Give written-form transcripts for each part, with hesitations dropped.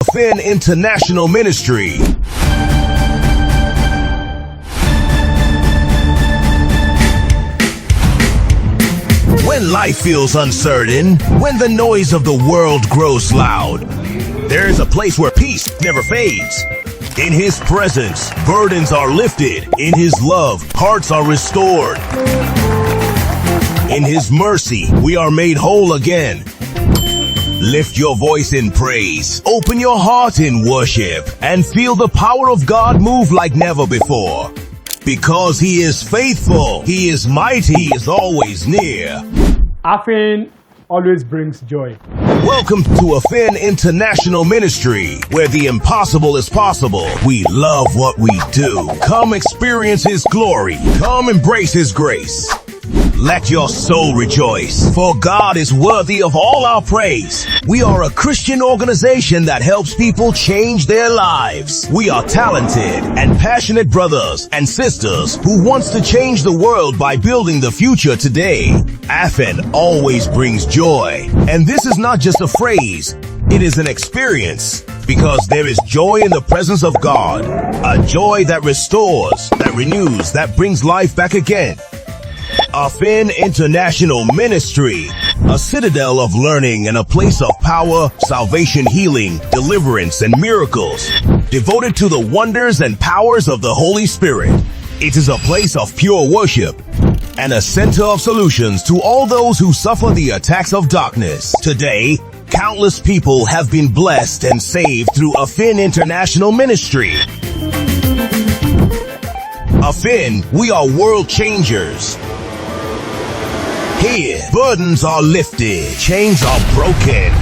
Affin International Ministry. When life feels uncertain, when the noise of the world grows loud, there is a place where peace never fades. In His presence, burdens are lifted. In His love, hearts are restored. In His mercy, we are made whole again. Lift your voice in praise. Open your heart in worship and feel the power of God move like never before. Because He is faithful, He is mighty, He is always near. Affin always brings joy. Welcome to Affin International Ministry, where the impossible is possible. We love what we do. Come experience His glory. Come embrace His grace. Let your soul rejoice, for God is worthy of all our praise. We are a Christian organization that helps people change their lives. We are talented and passionate brothers and sisters who wants to change the world by building the future today. Affin always brings joy. And this is not just a phrase, it is an experience. Because there is joy in the presence of God. A joy that restores, that renews, that brings life back again. Affin International Ministry, a citadel of learning and a place of power, salvation, healing, deliverance, and miracles, devoted to the wonders and powers of the Holy Spirit. It is a place of pure worship and a center of solutions to all those who suffer the attacks of darkness. Today, countless people have been blessed and saved through Affin International Ministry. Affin, we are world changers. Here, burdens are lifted, chains are broken,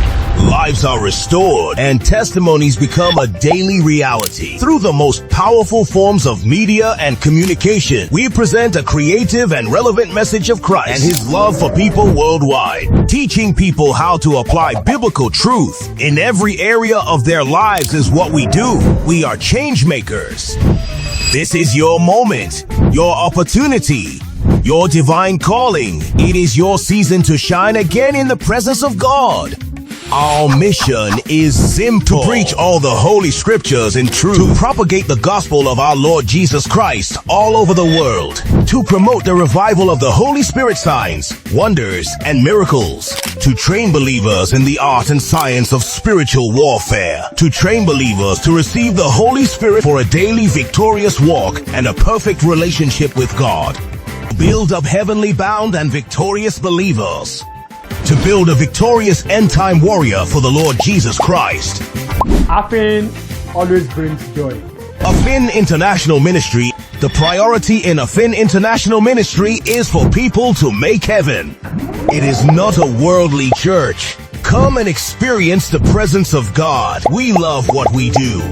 lives are restored, and testimonies become a daily reality. Through the most powerful forms of media and communication, we present a creative and relevant message of Christ and His love for people worldwide. Teaching people how to apply biblical truth in every area of their lives is what we do. We are change makers. This is your moment, your opportunity, your divine calling. It is your season to shine again in the presence of God. Our mission is simple: to preach all the holy scriptures in truth, to propagate the gospel of our Lord Jesus Christ all over the world, to promote the revival of the Holy Spirit signs, wonders, and miracles, to train believers in the art and science of spiritual warfare, to train believers to receive the Holy Spirit for a daily victorious walk and a perfect relationship with God. Build up heavenly bound and victorious believers, to build a victorious end-time warrior for the Lord Jesus Christ. Affin always brings joy. Affin International Ministry, the priority in Affin International Ministry is for people to make heaven. It is not a worldly church. Come and experience the presence of God. We love what we do.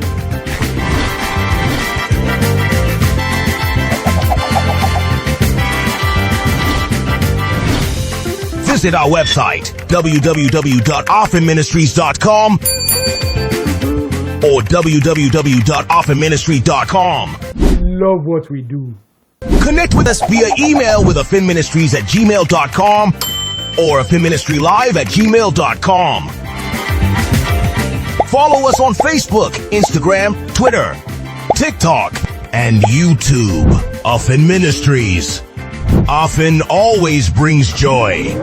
Visit our website, www.affinministries.com or www.affinministry.com. Love what we do. Connect with us via email with affinministries@gmail.com or affinministrylive@gmail.com. Follow us on Facebook, Instagram, Twitter, TikTok, and YouTube. Affin Ministries. Affin always brings joy.